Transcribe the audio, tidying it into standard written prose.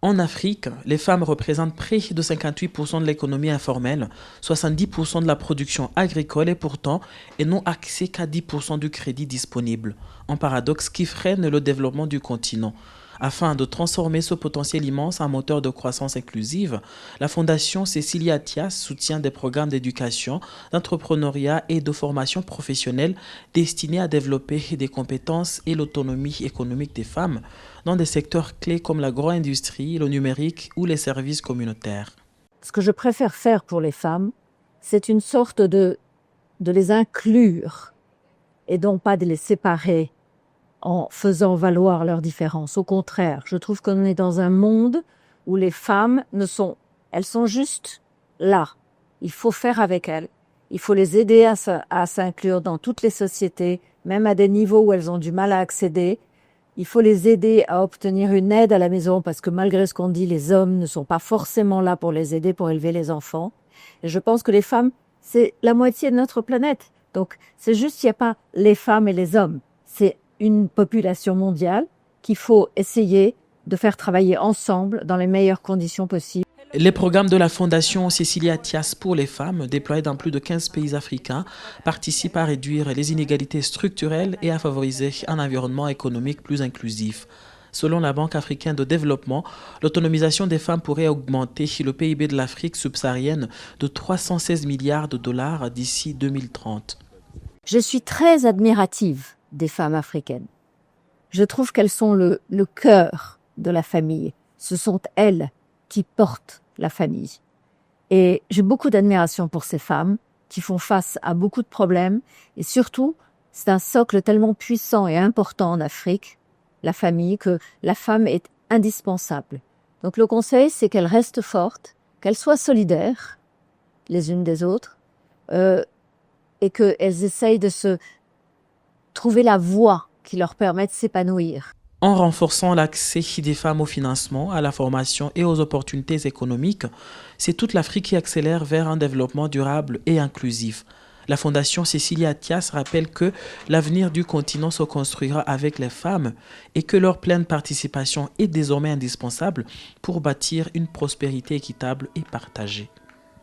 En Afrique, les femmes représentent près de 58% de l'économie informelle, 70% de la production agricole et pourtant, elles n'ont accès qu'à 10% du crédit disponible. Un paradoxe qui freine le développement du continent. Afin de transformer ce potentiel immense en moteur de croissance inclusive, la Fondation Cecilia Attias soutient des programmes d'éducation, d'entrepreneuriat et de formation professionnelle destinés à développer des compétences et l'autonomie économique des femmes dans des secteurs clés comme l'agro-industrie, le numérique ou les services communautaires. Ce que je préfère faire pour les femmes, c'est une sorte de les inclure et non pas de les séparer en faisant valoir leurs différences. Au contraire, je trouve qu'on est dans un monde où les femmes elles sont juste là. Il faut faire avec elles. Il faut les aider à s'inclure dans toutes les sociétés, même à des niveaux où elles ont du mal à accéder. Il faut les aider à obtenir une aide à la maison parce que malgré ce qu'on dit, les hommes ne sont pas forcément là pour les aider, pour élever les enfants. Et je pense que les femmes, c'est la moitié de notre planète. Donc, c'est juste qu'il n'y a pas les femmes et les hommes. C'est une population mondiale qu'il faut essayer de faire travailler ensemble dans les meilleures conditions possibles. Les programmes de la Fondation Cecilia Attias pour les femmes, déployés dans plus de 15 pays africains, participent à réduire les inégalités structurelles et à favoriser un environnement économique plus inclusif. Selon la Banque africaine de développement, l'autonomisation des femmes pourrait augmenter le PIB de l'Afrique subsaharienne de 316 milliards de dollars d'ici 2030. Je suis très admirative des femmes africaines. Je trouve qu'elles sont le cœur de la famille. Ce sont elles qui portent la famille. Et j'ai beaucoup d'admiration pour ces femmes qui font face à beaucoup de problèmes. Et surtout, c'est un socle tellement puissant et important en Afrique, la famille, que la femme est indispensable. Donc le conseil, c'est qu'elles restent fortes, qu'elles soient solidaires les unes des autres, et qu'elles essayent de se trouver la voie qui leur permet de s'épanouir. En renforçant l'accès des femmes au financement, à la formation et aux opportunités économiques, c'est toute l'Afrique qui accélère vers un développement durable et inclusif. La Fondation Cecilia Attias rappelle que l'avenir du continent se construira avec les femmes et que leur pleine participation est désormais indispensable pour bâtir une prospérité équitable et partagée.